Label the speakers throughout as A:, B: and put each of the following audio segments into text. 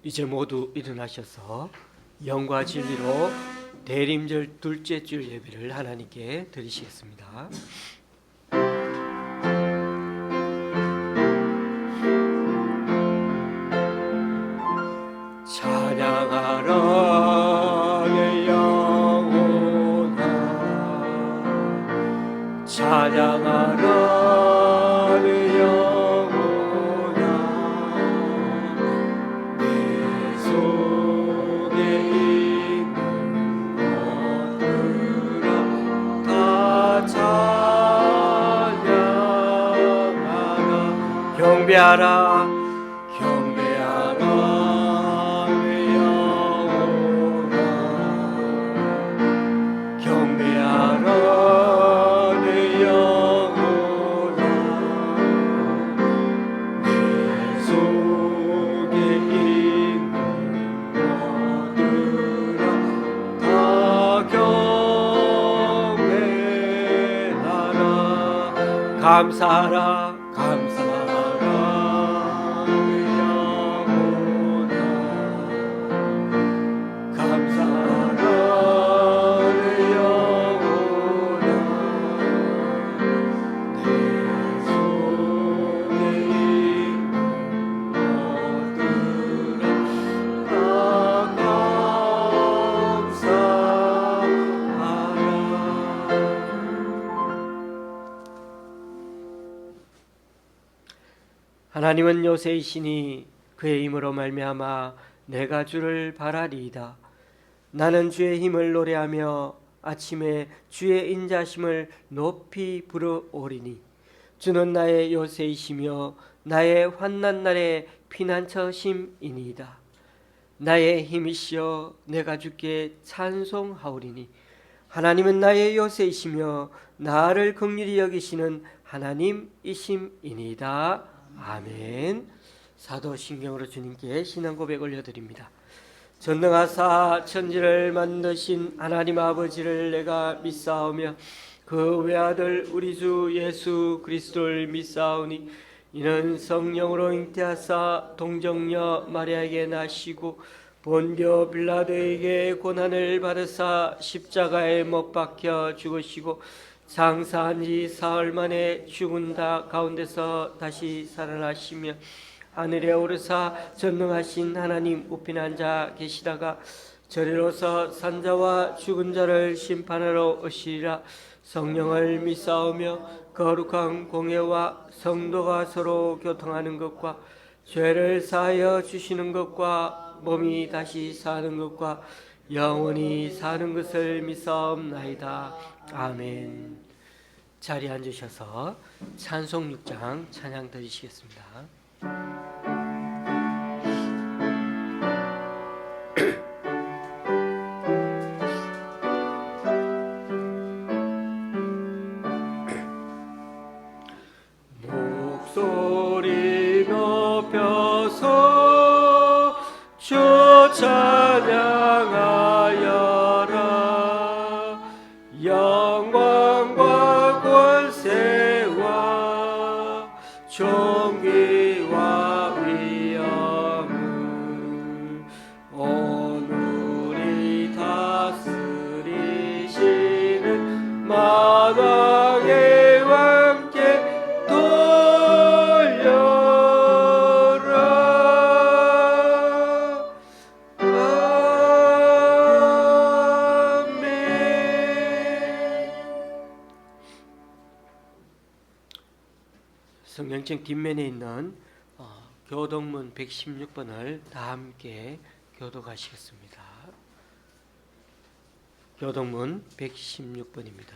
A: 이제 모두 일어나셔서 영과 진리로 대림절 둘째 주 예배를 하나님께 드리시겠습니다. 찬양하라 내 영혼아, 찬양하라 내 영혼아, 내 속에 있는 것들아 다 찬양하라. 경배하라 경배하라 내 영혼아, 경배하라 내 영혼아, 내 속에 있는 것들아 다 경배하라. 감사하라 감사하라 내 영혼아, 감사하라 내 영혼아, 내 속에 있는 것들아 다 감사하라. 하나님은 요새이시니 그의 힘으로 말미암아 내가 주를 바라리이다. 나는 주의 힘을 노래하며 아침에 주의 인자심을 높이 부르오리니 주는 나의 요새이시며 나의 환난 날의 피난처심이니이다. 나의 힘이시여 내가 주께 찬송하오리니 하나님은 나의 요새이시며 나를 긍휼히 여기시는 하나님이심이니이다. 아멘. 사도신경으로 주님께 신앙 고백 올려드립니다. 전능하사 천지를 만드신 하나님 아버지를 내가 믿사오며 그 외아들 우리 주 예수 그리스도를 믿사오니 이는 성령으로 잉태하사 동정녀 마리아에게 나시고 본디오 빌라도에게 고난을 받으사 십자가에 못 박혀 죽으시고 장사한 지 사흘 만에 죽은 자 가운데서 다시 살아나시며 하늘에 오르사 전능하신 하나님 우편 앉아 계시다가 저리로서 산자와 죽은 자를 심판하러 오시리라. 성령을 믿사오며 거룩한 공예와 성도가 서로 교통하는 것과 죄를 사하여 주시는 것과 몸이 다시 사는 것과 영원히 사는 것을 믿사옵나이다. 아멘. 자리에 앉으셔서 찬송 6장 찬양 드리시겠습니다. 목소리 높여서 주 찬양하여라. 영광과 권세와 존귀와 위엄을 오늘이 다스리시는 마당의 왕께 돌려라. 아멘. 성경책 뒷면에 있는 교동문 116번을 다 함께 교독하시겠습니다. 교동문 116번입니다.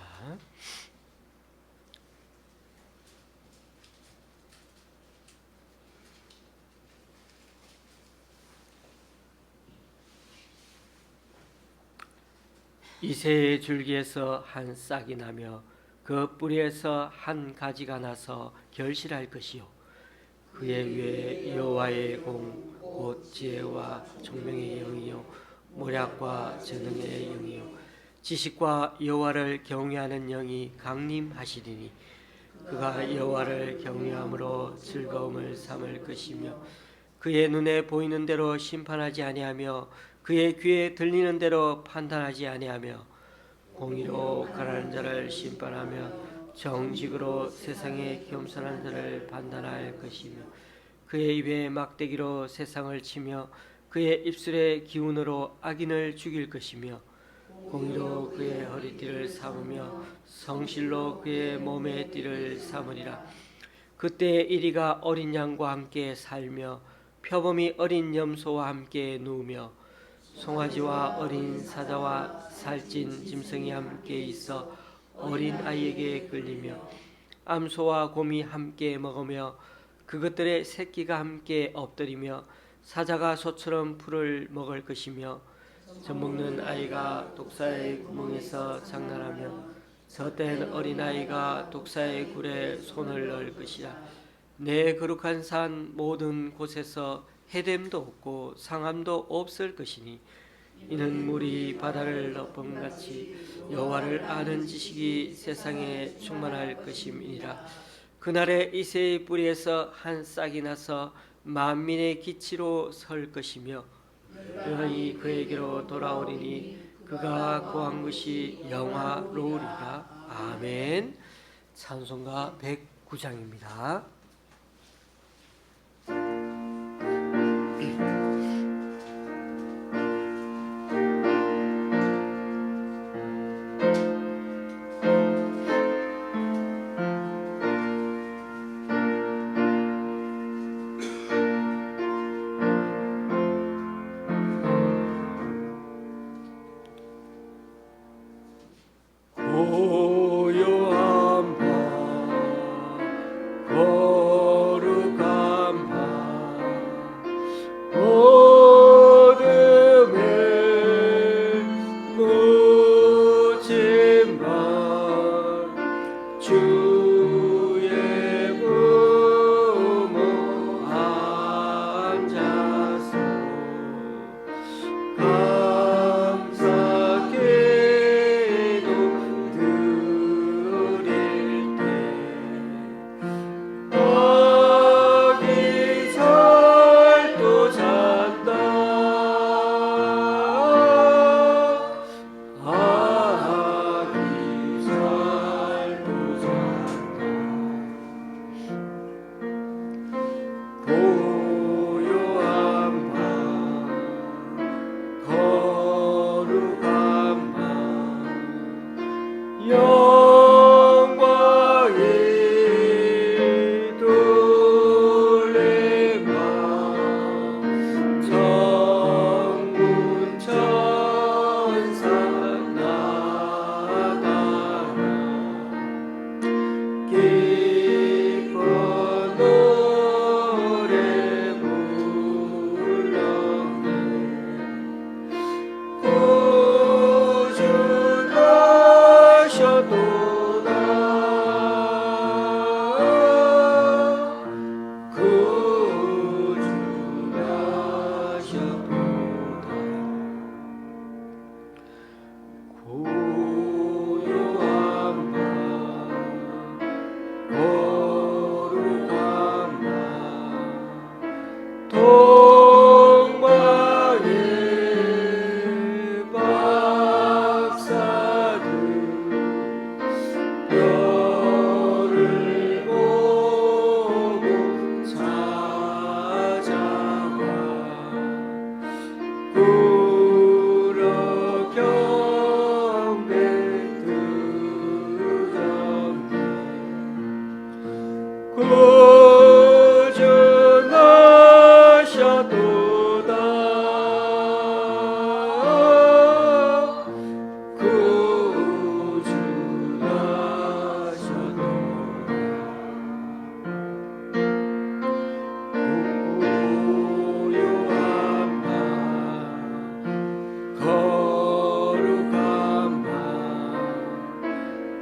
A: 이새의 줄기에서 한 싹이 나며 그 뿌리에서 한 가지가 나서 결실할 것이요 그의 위에 여호와의 공 곧 지혜와 총명의 영이요 모략과 재능의 영이요 지식과 여호와를 경외하는 영이 강림하시리니 그가 여호와를 경외함으로 즐거움을 삼을 것이며 그의 눈에 보이는 대로 심판하지 아니하며 그의 귀에 들리는 대로 판단하지 아니하며 공의로 가라는 자를 심판하며 정직으로 세상에 겸손한 자를 판단할 것이며 그의 입에 막대기로 세상을 치며 그의 입술의 기운으로 악인을 죽일 것이며 공의로 그의 허리띠를 삼으며 성실로 그의 몸의 띠를 삼으리라. 그때 이리가 어린 양과 함께 살며 표범이 어린 염소와 함께 누우며 송아지와 어린 사자와 살찐 짐승이 함께 있어 어린 아이에게 끌리며 암소와 곰이 함께 먹으며 그것들의 새끼가 함께 엎드리며 사자가 소처럼 풀을 먹을 것이며 젖먹는 아이가 독사의 구멍에서 장난하며 젖된 어린아이가 독사의 굴에 손을 넣을 것이라. 내 거룩한 산 모든 곳에서 해됨도 없고 상함도 없을 것이니 이는 물이 바다를 덮음같이 여호와를 아는 지식이 세상에 충만할 것임이니라. 그날에 이새의 뿌리에서 한 싹이 나서 만민의 기치로 설 것이며 너희 그에게로 돌아오리니 그가 구한 것이 영화로우리라. 아멘. 찬송가 109장입니다. 고요한 밤 거룩한 밤 어둠에 묻힌 밤 주의 부모 앉아서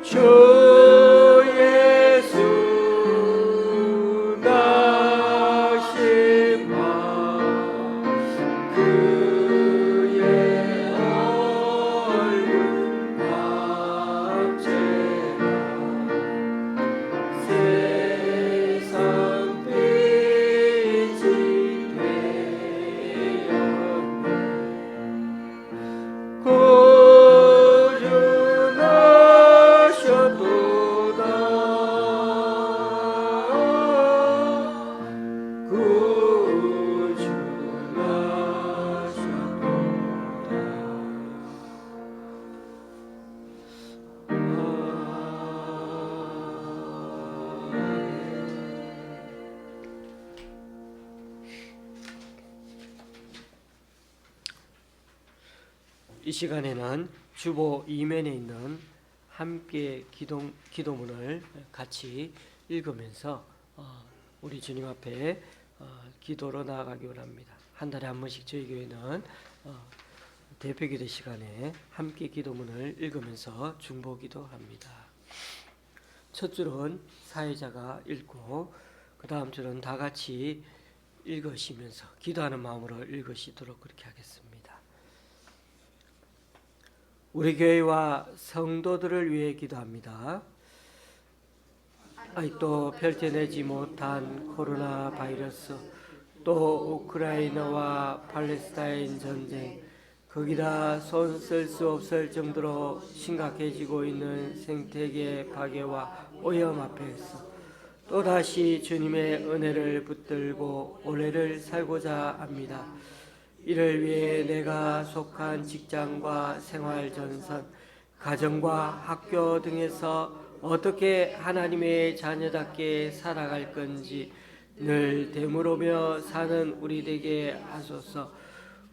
A: 주 예수 이 시간에는 주보 이면에 있는 함께 기도문을 같이 읽으면서 우리 주님 앞에 기도로 나아가기 원합니다. 한 달에 한 번씩 저희 교회는 대표기도 시간에 함께 기도문을 읽으면서 중보기도 합니다. 첫 줄은 사회자가 읽고 그 다음 줄은 다 같이 읽으시면서 기도하는 마음으로 읽으시도록 그렇게 하겠습니다. 우리 교회와 성도들을 위해 기도합니다. 아직도 펼쳐내지 못한 코로나 바이러스, 또 우크라이나와 팔레스타인 전쟁, 거기다 손 쓸 수 없을 정도로 심각해지고 있는 생태계 파괴와 오염 앞에서 또다시 주님의 은혜를 붙들고 올해를 살고자 합니다. 이를 위해 내가 속한 직장과 생활전선, 가정과 학교 등에서 어떻게 하나님의 자녀답게 살아갈 건지 늘 되물으며 사는 우리 되게 하소서.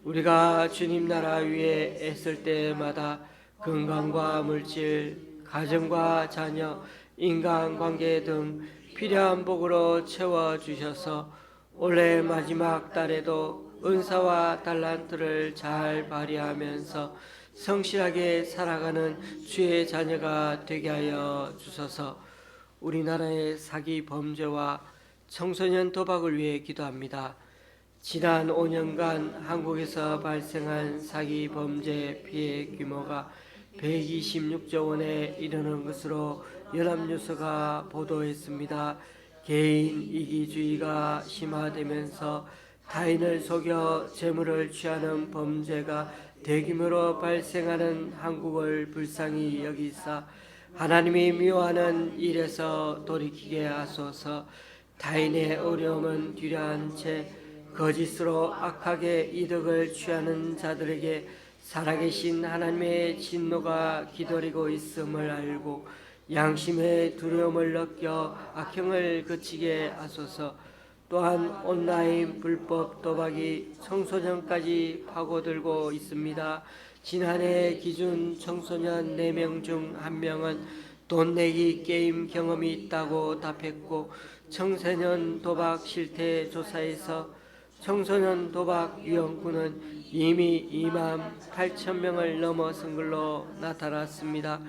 A: 우리가 주님 나라 위에 애쓸 때마다 건강과 물질, 가정과 자녀, 인간관계 등 필요한 복으로 채워주셔서 올해 마지막 달에도 은사와 달란트를 잘 발휘하면서 성실하게 살아가는 주의 자녀가 되게 하여 주소서. 우리나라의 사기 범죄와 청소년 도박을 위해 기도합니다. 지난 5년간 한국에서 발생한 사기 범죄 피해 규모가 126조 원에 이르는 것으로 연합뉴스가 보도했습니다. 개인 이기주의가 심화되면서 타인을 속여 재물을 취하는 범죄가 대규모로 발생하는 한국을 불쌍히 여기사 하나님이 미워하는 일에서 돌이키게 하소서. 타인의 어려움은 뒤려한 채 거짓으로 악하게 이득을 취하는 자들에게 살아계신 하나님의 진노가 기다리고 있음을 알고 양심의 두려움을 느껴 악행을 그치게 하소서. 또한 온라인 불법 도박이 청소년까지 파고들고 있습니다. 지난해 기준 청소년 4명 중 1명은 돈 내기 게임 경험이 있다고 답했고 청소년 도박 실태 조사에서 청소년 도박 위험군은 이미 28,000명을 넘어선 걸로 나타났습니다.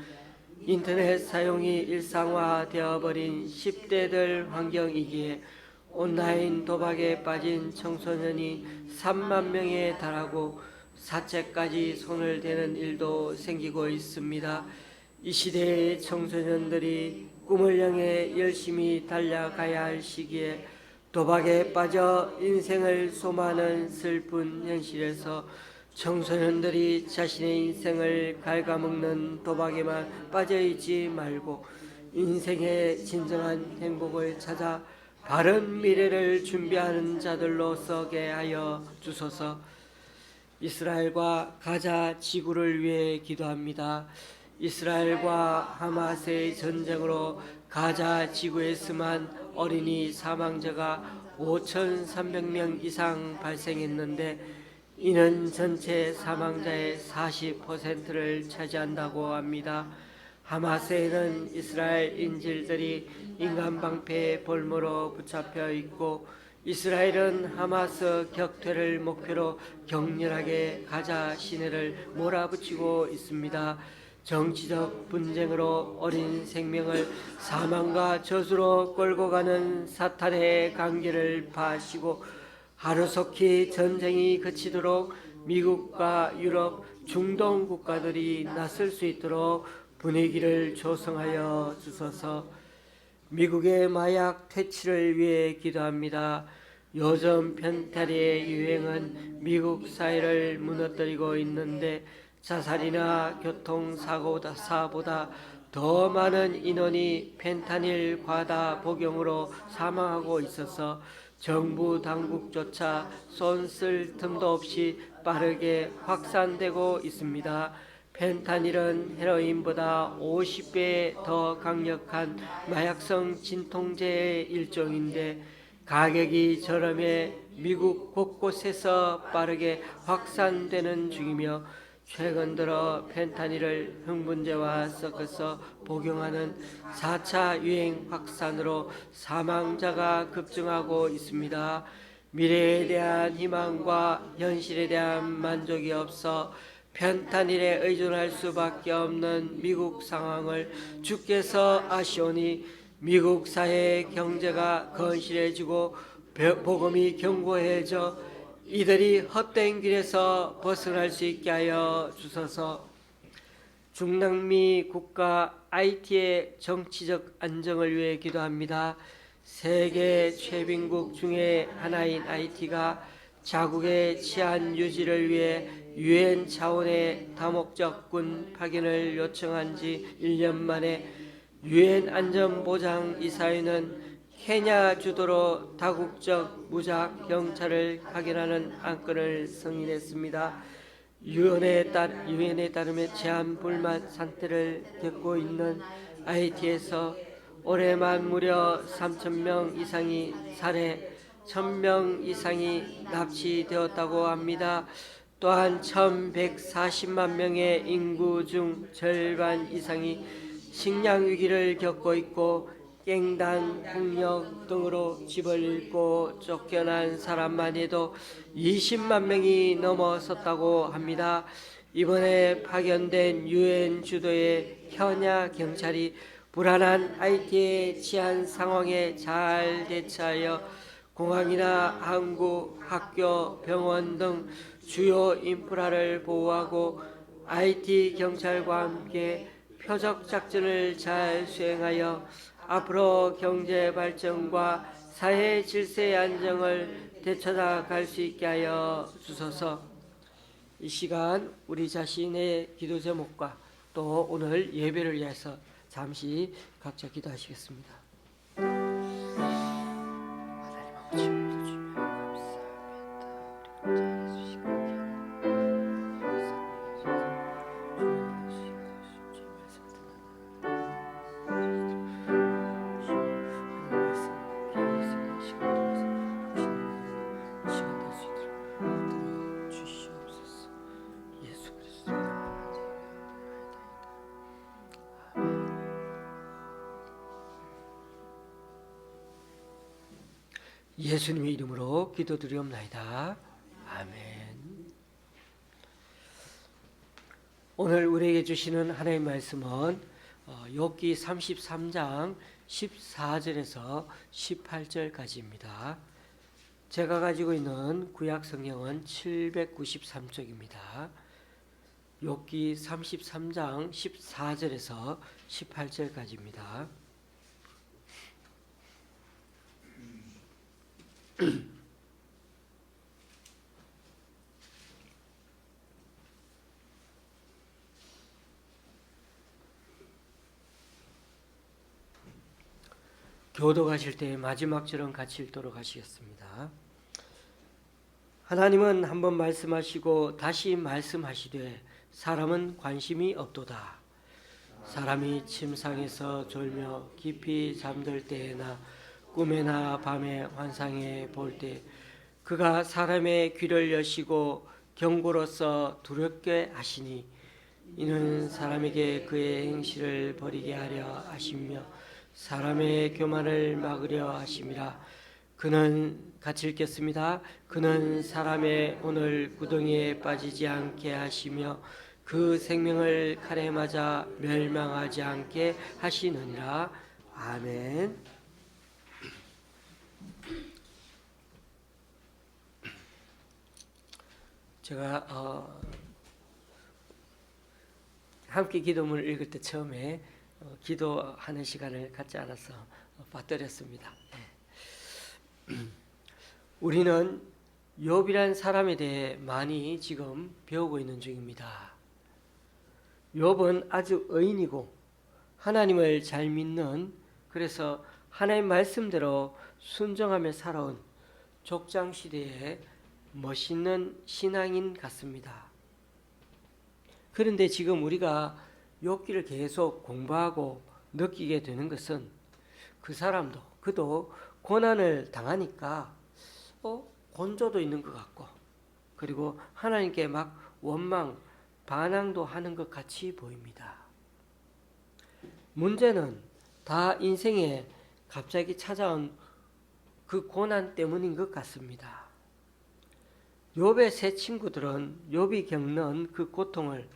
A: 인터넷 사용이 일상화되어 버린 10대들 환경이기에 온라인 도박에 빠진 청소년이 3만 명에 달하고 사채까지 손을 대는 일도 생기고 있습니다. 이 시대의 청소년들이 꿈을 향해 열심히 달려가야 할 시기에 도박에 빠져 인생을 소망하는 슬픈 현실에서 청소년들이 자신의 인생을 갉아먹는 도박에만 빠져있지 말고 인생의 진정한 행복을 찾아 바른 미래를 준비하는 자들로 서게 하여 주소서. 이스라엘과 가자 지구를 위해 기도합니다. 이스라엘과 하마스의 전쟁으로 가자 지구에서만 어린이 사망자가 5,300명 이상 발생했는데 이는 전체 사망자의 40%를 차지한다고 합니다. 하마스에는 이스라엘 인질들이 인간방패의 볼모로 붙잡혀 있고 이스라엘은 하마스 격퇴를 목표로 격렬하게 가자 시내를 몰아붙이고 있습니다. 정치적 분쟁으로 어린 생명을 사망과 저주로 끌고 가는 사탄의 관계를 파시고 하루속히 전쟁이 그치도록 미국과 유럽, 중동 국가들이 나설 수 있도록 분위기를 조성하여 주소서. 미국의 마약 퇴치를 위해 기도합니다. 요즘 펜타닐의 유행은 미국 사회를 무너뜨리고 있는데 자살이나 교통사고보다 더 많은 인원이 펜타닐 과다 복용으로 사망하고 있어서 정부 당국조차 손 쓸 틈도 없이 빠르게 확산되고 있습니다. 펜타닐은 헤로인보다 50배 더 강력한 마약성 진통제의 일종인데 가격이 저렴해 미국 곳곳에서 빠르게 확산되는 중이며 최근 들어 펜타닐을 흥분제와 섞어서 복용하는 4차 유행 확산으로 사망자가 급증하고 있습니다. 미래에 대한 희망과 현실에 대한 만족이 없어 펜타닐에 의존할 수밖에 없는 미국 상황을 주께서 아시오니 미국 사회의 경제가 건실해지고 복음이 견고해져 이들이 헛된 길에서 벗어날 수 있게 하여 주소서. 중남미 국가 IT의 정치적 안정을 위해 기도합니다. 세계 최빈국 중에 하나인 IT가 자국의 치안 유지를 위해 유엔 차원의 다목적 군 파견을 요청한 지 1년 만에 유엔 안전보장이사회는 케냐 주도로 다국적 무작 경찰을 파견하는 안건을 승인했습니다. 유엔에 따르면 제한 불만 상태를 겪고 있는 IT에서 올해만 무려 3,000명 이상이 살해, 1,000명 이상이 납치되었다고 합니다. 또한 1,140만 명의 인구 중 절반 이상이 식량 위기를 겪고 있고 갱단, 폭력 등으로 집을 잃고 쫓겨난 사람만 해도 20만 명이 넘어섰다고 합니다. 이번에 파견된 유엔 주도의 케냐 경찰이 불안한 IT의 치안 상황에 잘 대처하여 공항이나 항구, 학교, 병원 등 주요 인프라를 보호하고 IT 경찰과 함께 표적 작전을 잘 수행하여 앞으로 경제 발전과 사회 질서의 안정을 되찾아 갈 수 있게 하여 주소서. 이 시간 우리 자신의 기도 제목과 또 오늘 예배를 위해서 잠시 각자 기도하시겠습니다. 하나님 아버지 우리 주님 감사합니다. 우리 예수 예수님의 이름으로 기도드리옵나이다. 아멘. 오늘 우리에게 주시는 하나님의 말씀은 욥기 33장 14절에서 18절까지입니다. 제가 가지고 있는 구약 성경은 793쪽입니다. 욥기 33장 14절에서 18절까지입니다. 교도가실 때 마지막 절은 같이 읽도록 하시겠습니다. 하나님은 한번 말씀하시고 다시 말씀하시되 사람은 관심이 없도다. 사람이 침상에서 졸며 깊이 잠들 때에나 꿈에나 밤에 환상에 볼 때 그가 사람의 귀를 여시고 경고로서 두렵게 하시니 이는 사람에게 그의 행실을 버리게 하려 하시며 사람의 교만을 막으려 하심이라. 그는 같이 읽겠습니다. 그는 사람의 오늘 구덩이에 빠지지 않게 하시며 그 생명을 칼에 맞아 멸망하지 않게 하시느니라. 아멘. 제가 함께 기도문을 읽을 때 처음에 기도하는 시간을 갖지 않아서 빠뜨렸습니다. 우리는 욥이란 사람에 대해 많이 지금 배우고 있는 중입니다. 욥은 아주 의인이고 하나님을 잘 믿는, 그래서 하나님 말씀대로 순종하며 살아온 족장시대의 멋있는 신앙인 같습니다. 그런데 지금 우리가 욥기를 계속 공부하고 느끼게 되는 것은 그 사람도 그도 고난을 당하니까 곤조도 있는 것 같고, 그리고 하나님께 막 원망, 반항도 하는 것 같이 보입니다. 문제는 다 인생에 갑자기 찾아온 그 고난 때문인 것 같습니다. 욥의 세 친구들은 욥이 겪는 그 고통을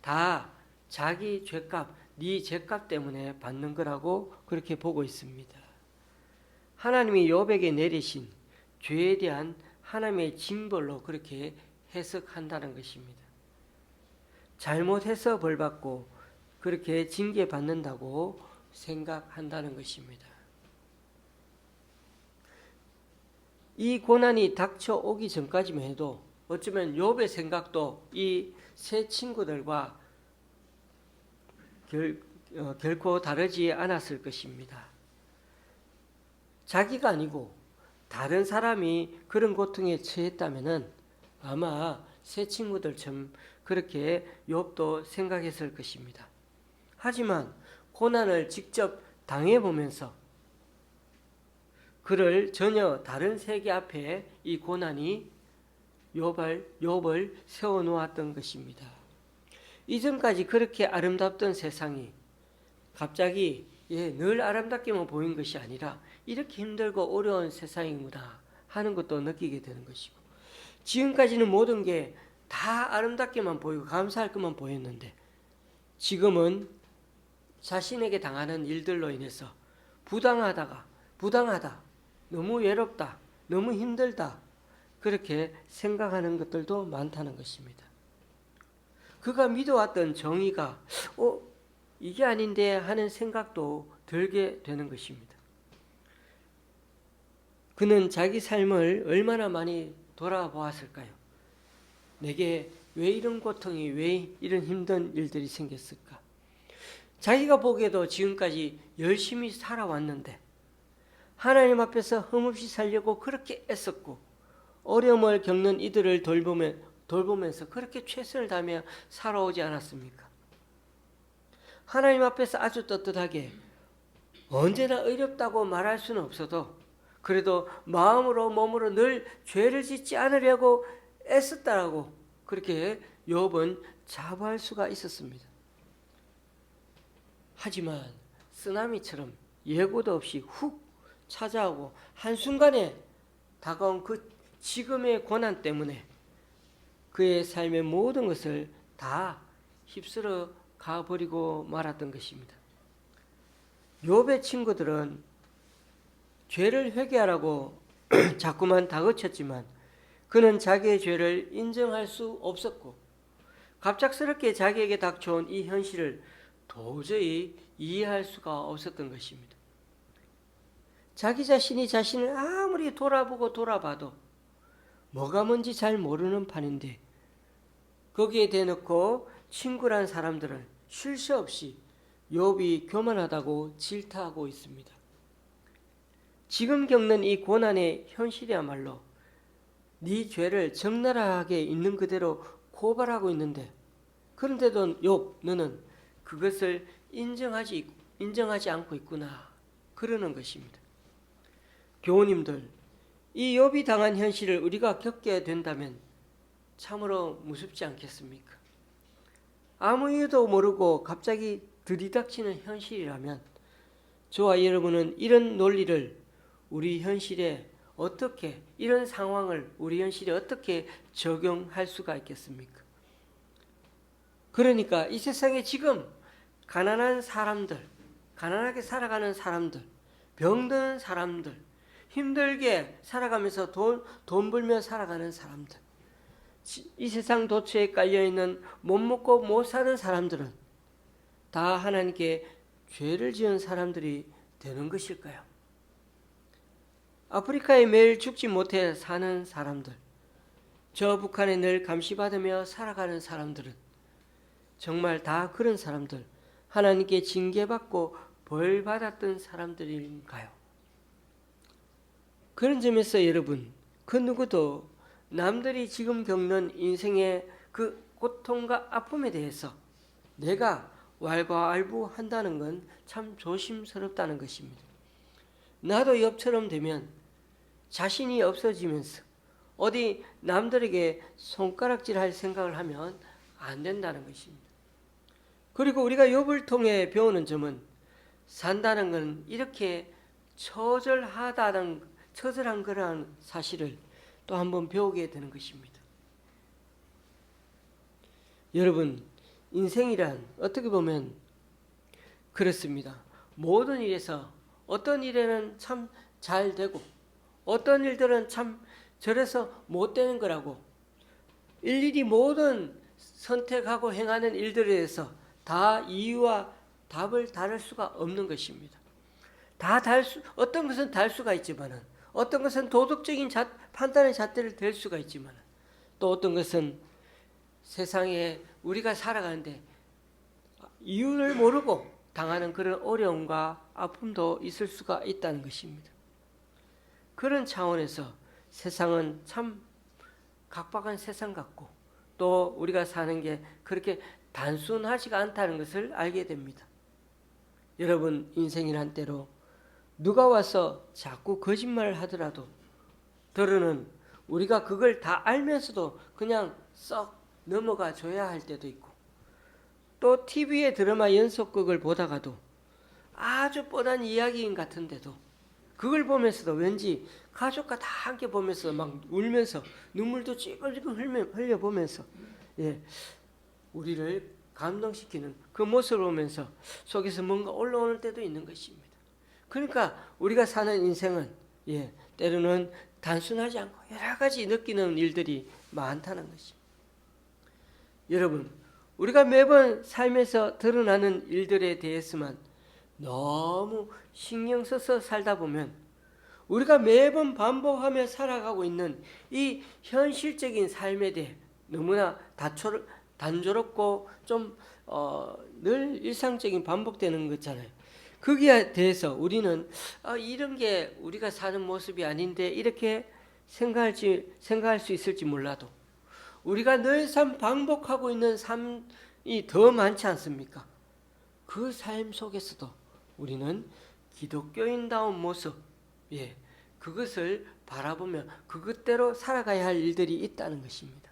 A: 다 자기 죄값, 네 죄값 때문에 받는 거라고 그렇게 보고 있습니다. 하나님이 욥에게 내리신 죄에 대한 하나님의 징벌로 그렇게 해석한다는 것입니다. 잘못해서 벌받고 그렇게 징계받는다고 생각한다는 것입니다. 이 고난이 닥쳐오기 전까지만 해도 어쩌면 욥의 생각도 이 세 친구들과 결코 다르지 않았을 것입니다. 자기가 아니고 다른 사람이 그런 고통에 처했다면 아마 세 친구들처럼 그렇게 욥도 생각했을 것입니다. 하지만 고난을 직접 당해보면서 그를 전혀 다른 세계 앞에 이 고난이 욥을 세워놓았던 것입니다. 이전까지 그렇게 아름답던 세상이 갑자기 늘 아름답게만 보인 것이 아니라 이렇게 힘들고 어려운 세상이구나 하는 것도 느끼게 되는 것이고, 지금까지는 모든 게 다 아름답게만 보이고 감사할 것만 보였는데 지금은 자신에게 당하는 일들로 인해서 부당하다, 너무 외롭다, 너무 힘들다 그렇게 생각하는 것들도 많다는 것입니다. 그가 믿어왔던 정의가 이게 아닌데 하는 생각도 들게 되는 것입니다. 그는 자기 삶을 얼마나 많이 돌아보았을까요? 내게 왜 이런 고통이, 왜 이런 힘든 일들이 생겼을까? 자기가 보기에도 지금까지 열심히 살아왔는데 하나님 앞에서 흠없이 살려고 그렇게 애썼고 어려움을 겪는 이들을 돌보면서 그렇게 최선을 다하며 살아오지 않았습니까? 하나님 앞에서 아주 떳떳하게 언제나 의롭다고 말할 수는 없어도 그래도 마음으로 몸으로 늘 죄를 짓지 않으려고 애썼다라고 그렇게 욥은 자부할 수가 있었습니다. 하지만 쓰나미처럼 예고도 없이 훅 찾아오고 한순간에 다가온 그 지금의 고난 때문에 그의 삶의 모든 것을 다 휩쓸어 가버리고 말았던 것입니다. 욥의 친구들은 죄를 회개하라고 자꾸만 다그쳤지만 그는 자기의 죄를 인정할 수 없었고 갑작스럽게 자기에게 닥쳐온 이 현실을 도저히 이해할 수가 없었던 것입니다. 자기 자신이 자신을 아무리 돌아봐도 뭐가 뭔지 잘 모르는 판인데 거기에 대놓고 친구란 사람들은 쉴 새 없이 욥이 교만하다고 질타하고 있습니다. 지금 겪는 이 고난의 현실이야말로 네 죄를 적나라하게 있는 그대로 고발하고 있는데 그런데도 욥 너는 그것을 인정하지 않고 있구나 그러는 것입니다. 교우님들, 이 욥이 당한 현실을 우리가 겪게 된다면 참으로 무섭지 않겠습니까? 아무 이유도 모르고 갑자기 들이닥치는 현실이라면 저와 여러분은 이런 논리를 우리 현실에 어떻게, 이런 상황을 우리 현실에 어떻게 적용할 수가 있겠습니까? 그러니까 이 세상에 지금 가난한 사람들, 가난하게 살아가는 사람들, 병든 사람들, 힘들게 살아가면서 돈 벌며 살아가는 사람들, 이 세상 도처에 깔려있는 못 먹고 못 사는 사람들은 다 하나님께 죄를 지은 사람들이 되는 것일까요? 아프리카에 매일 죽지 못해 사는 사람들, 저 북한에 늘 감시받으며 살아가는 사람들은 정말 다 그런 사람들, 하나님께 징계받고 벌받았던 사람들인가요? 그런 점에서 여러분, 그 누구도 남들이 지금 겪는 인생의 그 고통과 아픔에 대해서 내가 왈가왈부한다는 건 참 조심스럽다는 것입니다. 나도 욥처럼 되면 자신이 없어지면서 어디 남들에게 손가락질할 생각을 하면 안 된다는 것입니다. 그리고 우리가 욥을 통해 배우는 점은 산다는 것은 이렇게 처절한 그러한 사실을 또 한번 배우게 되는 것입니다. 여러분, 인생이란 어떻게 보면 그렇습니다. 모든 일에서 어떤 일에는 참 잘 되고 어떤 일들은 참 저래서 못 되는 거라고, 일일이 모든 선택하고 행하는 일들에 대해서 다 이유와 답을 다룰 수가 없는 것입니다. 어떤 것은 달 수가 있지만은, 어떤 것은 도덕적인 판단의 잣대를 댈 수가 있지만, 또 어떤 것은 세상에 우리가 살아가는데 이유를 모르고 당하는 그런 어려움과 아픔도 있을 수가 있다는 것입니다. 그런 차원에서 세상은 참 각박한 세상 같고, 또 우리가 사는 게 그렇게 단순하지가 않다는 것을 알게 됩니다. 여러분, 인생이란 때로 누가 와서 자꾸 거짓말을 하더라도 더러는 우리가 그걸 다 알면서도 그냥 썩 넘어가 줘야 할 때도 있고, 또 TV의 드라마 연속극을 보다가도 아주 뻔한 이야기인 같은데도 그걸 보면서도 왠지 가족과 다 함께 보면서 막 울면서 눈물도 찔끔찔끔 흘려보면서 우리를 감동시키는 그 모습을 보면서 속에서 뭔가 올라오는 때도 있는 것입니다. 그러니까 우리가 사는 인생은 때로는 단순하지 않고 여러 가지 느끼는 일들이 많다는 것입니다. 여러분, 우리가 매번 삶에서 드러나는 일들에 대해서만 너무 신경 써서 살다 보면 우리가 매번 반복하며 살아가고 있는 이 현실적인 삶에 대해 너무나 단조롭고 좀 늘 일상적인 반복되는 거잖아요. 거기에 대해서 우리는 이런 게 우리가 사는 모습이 아닌데 이렇게 생각할 수 있을지 몰라도, 우리가 늘상 반복하고 있는 삶이 더 많지 않습니까? 그 삶 속에서도 우리는 기독교인다운 모습, 그것을 바라보며 그것대로 살아가야 할 일들이 있다는 것입니다.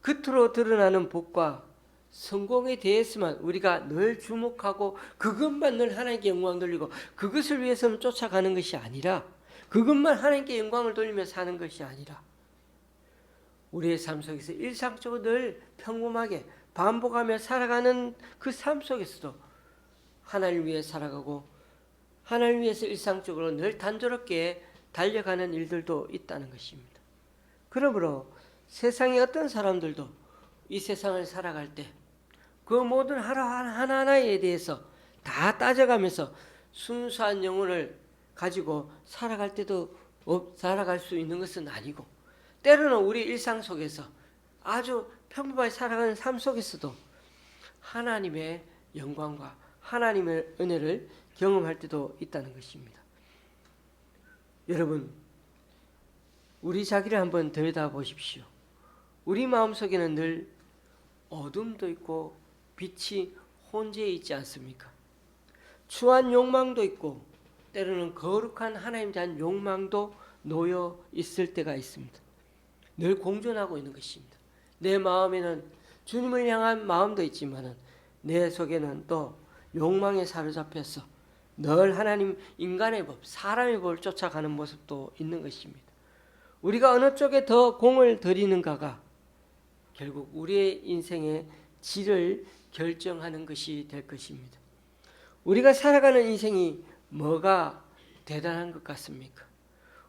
A: 겉으로 드러나는 복과 성공에 대해서만 우리가 늘 주목하고 그것만 늘 하나님께 영광 돌리고 그것을 위해서만 쫓아가는 것이 아니라, 그것만 하나님께 영광을 돌리며 사는 것이 아니라, 우리의 삶 속에서 일상적으로 늘 평범하게 반복하며 살아가는 그 삶 속에서도 하나님을 위해 살아가고 하나님을 위해서 일상적으로 늘 단조롭게 달려가는 일들도 있다는 것입니다. 그러므로 세상의 어떤 사람들도 이 세상을 살아갈 때 그 모든 하나하나에 대해서 다 따져가면서 순수한 영혼을 가지고 살아갈 수 있는 것은 아니고, 때로는 우리 일상 속에서 아주 평범하게 살아가는 삶 속에서도 하나님의 영광과 하나님의 은혜를 경험할 때도 있다는 것입니다. 여러분, 우리 자기를 한번 들여다보십시오. 우리 마음속에는 늘 어둠도 있고 빛이 혼재해 있지 않습니까? 추한 욕망도 있고 때로는 거룩한 하나님에 대한 욕망도 놓여 있을 때가 있습니다. 늘 공존하고 있는 것입니다. 내 마음에는 주님을 향한 마음도 있지만 내 속에는 또 욕망에 사로잡혀서 늘 하나님, 인간의 법, 사람의 법을 쫓아가는 모습도 있는 것입니다. 우리가 어느 쪽에 더 공을 들이는가가 결국 우리의 인생의 질을 결정하는 것이 될 것입니다. 우리가 살아가는 인생이 뭐가 대단한 것 같습니까?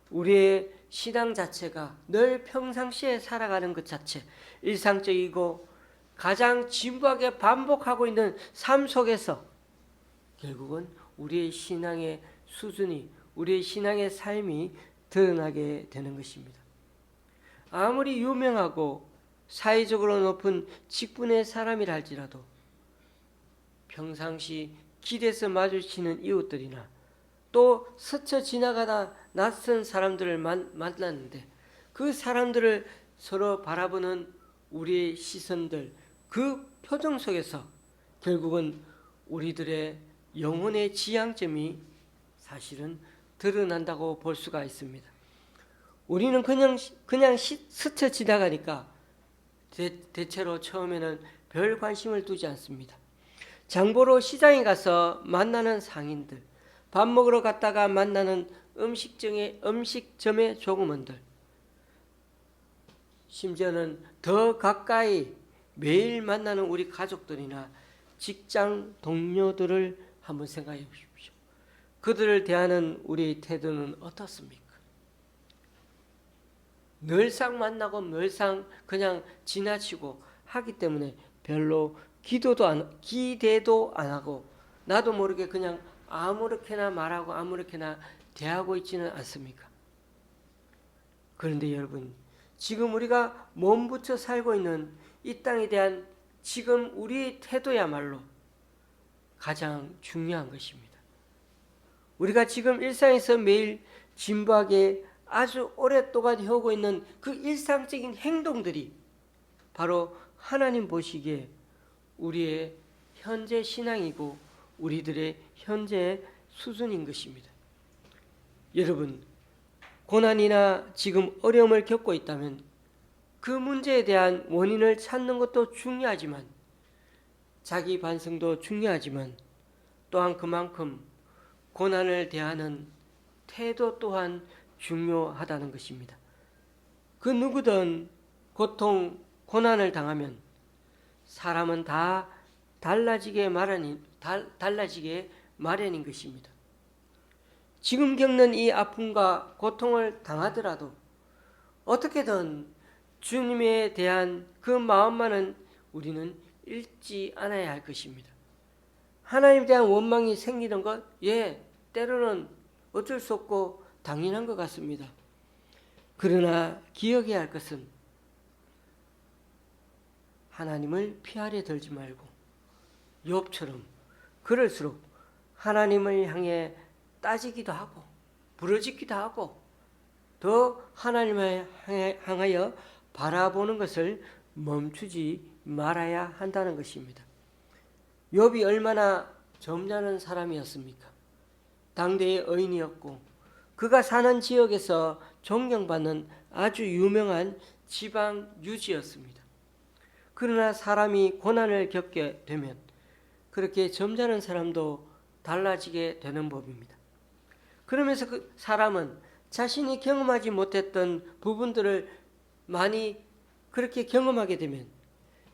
A: 우리의 신앙 자체가 늘 평상시에 살아가는 것 자체, 일상적이고 가장 진부하게 반복하고 있는 삶 속에서 결국은 우리의 신앙의 수준이, 우리의 신앙의 삶이 드러나게 되는 것입니다. 아무리 유명하고 사회적으로 높은 직분의 사람이라 할지라도 평상시 길에서 마주치는 이웃들이나 또 스쳐 지나가다 낯선 사람들을 만났는데 그 사람들을 서로 바라보는 우리의 시선들, 그 표정 속에서 결국은 우리들의 영혼의 지향점이 사실은 드러난다고 볼 수가 있습니다. 우리는 그냥 스쳐 지나가니까 대체로 처음에는 별 관심을 두지 않습니다. 장보러 시장에 가서 만나는 상인들, 밥 먹으러 갔다가 만나는 음식점의 조그만들, 심지어는 더 가까이 매일 만나는 우리 가족들이나 직장 동료들을 한번 생각해 보십시오. 그들을 대하는 우리의 태도는 어떻습니까? 늘상 만나고 늘상 그냥 지나치고 하기 때문에 별로 기대도 안 하고 나도 모르게 그냥 아무렇게나 말하고 아무렇게나 대하고 있지는 않습니까? 그런데 여러분, 지금 우리가 몸부쳐 살고 있는 이 땅에 대한 지금 우리의 태도야말로 가장 중요한 것입니다. 우리가 지금 일상에서 매일 진부하게 아주 오랫동안 해오고 있는 그 일상적인 행동들이 바로 하나님 보시기에 우리의 현재 신앙이고 우리들의 현재 수준인 것입니다. 여러분, 고난이나 지금 어려움을 겪고 있다면 그 문제에 대한 원인을 찾는 것도 중요하지만 자기 반성도 중요하지만 또한 그만큼 고난을 대하는 태도 또한 중요하다는 것입니다. 그 누구든 고통, 고난을 당하면 사람은 다 달라지게 마련인 것입니다. 지금 겪는 이 아픔과 고통을 당하더라도 어떻게든 주님에 대한 그 마음만은 우리는 잃지 않아야 할 것입니다. 하나님에 대한 원망이 생기는 것, 때로는 어쩔 수 없고 당연한 것 같습니다. 그러나 기억해야 할 것은 하나님을 피하려 들지 말고 욥처럼 그럴수록 하나님을 향해 따지기도 하고 부르짖기도 하고 더 하나님을 향하여 바라보는 것을 멈추지 말아야 한다는 것입니다. 욥이 얼마나 점잖은 사람이었습니까? 당대의 의인이었고 그가 사는 지역에서 존경받는 아주 유명한 지방 유지였습니다. 그러나 사람이 고난을 겪게 되면 그렇게 점잖은 사람도 달라지게 되는 법입니다. 그러면서 그 사람은 자신이 경험하지 못했던 부분들을 많이 그렇게 경험하게 되면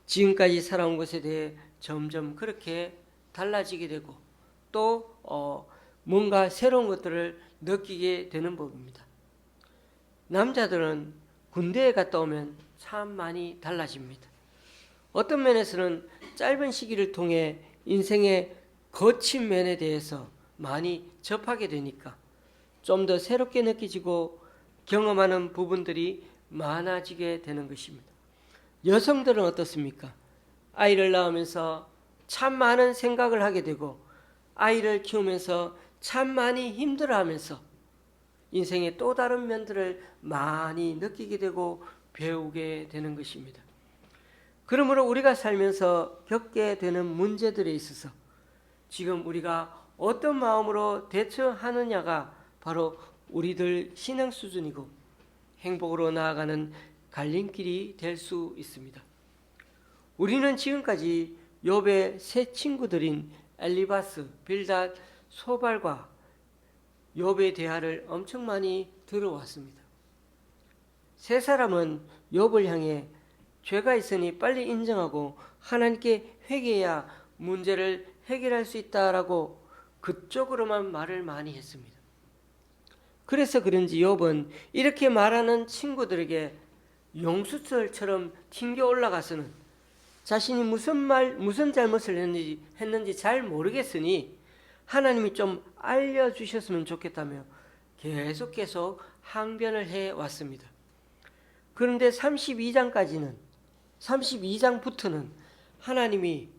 A: 지금까지 살아온 것에 대해 점점 그렇게 달라지게 되고 또 뭔가 새로운 것들을 느끼게 되는 법입니다. 남자들은 군대에 갔다 오면 참 많이 달라집니다. 어떤 면에서는 짧은 시기를 통해 인생의 거친 면에 대해서 많이 접하게 되니까 좀 더 새롭게 느껴지고 경험하는 부분들이 많아지게 되는 것입니다. 여성들은 어떻습니까? 아이를 낳으면서 참 많은 생각을 하게 되고 아이를 키우면서 참 많이 힘들어하면서 인생의 또 다른 면들을 많이 느끼게 되고 배우게 되는 것입니다. 그러므로 우리가 살면서 겪게 되는 문제들에 있어서 지금 우리가 어떤 마음으로 대처하느냐가 바로 우리들 신앙 수준이고 행복으로 나아가는 갈림길이 될 수 있습니다. 우리는 지금까지 욥의 세 친구들인 엘리바스, 빌닷, 소발과 욥의 대화를 엄청 많이 들어왔습니다. 세 사람은 욥을 향해 죄가 있으니 빨리 인정하고 하나님께 회개해야 문제를 해결할 수 있다라고 그쪽으로만 말을 많이 했습니다. 그래서 그런지 욥은 이렇게 말하는 친구들에게 용수철처럼 튕겨 올라가서는 자신이 무슨 잘못을 했는지 잘 모르겠으니 하나님이 좀 알려주셨으면 좋겠다며 계속 항변을 해왔습니다. 그런데 32장부터는 하나님이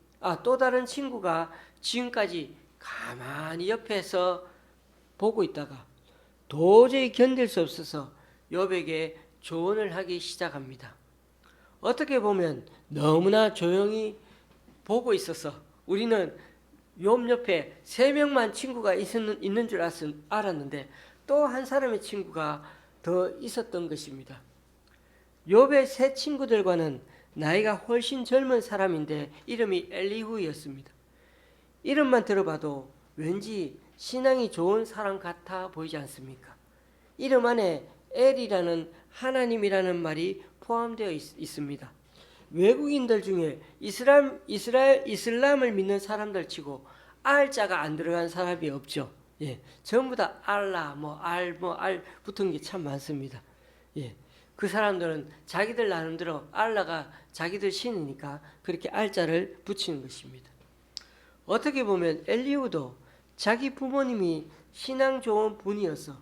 A: 또 다른 친구가 지금까지 가만히 옆에서 보고 있다가 도저히 견딜 수 없어서 욥에게 조언을 하기 시작합니다. 어떻게 보면 너무나 조용히 보고 있어서 우리는 욥 옆에 3명만 친구가 있는 줄 알았는데 또 한 사람의 친구가 더 있었던 것입니다. 욥의 세 친구들과는 나이가 훨씬 젊은 사람인데 이름이 엘리후였습니다. 이름만 들어봐도 왠지 신앙이 좋은 사람 같아 보이지 않습니까? 이름 안에 엘이라는 하나님이라는 말이 포함되어 있습니다. 외국인들 중에 이슬람을 믿는 사람들 치고 알자가 안 들어간 사람이 없죠. 예, 전부 다 알라, 알 붙은 게 참 많습니다. 예, 그 사람들은 자기들 나름대로 알라가 자기들 신이니까 그렇게 알자를 붙이는 것입니다. 어떻게 보면 엘리후도 자기 부모님이 신앙 좋은 분이어서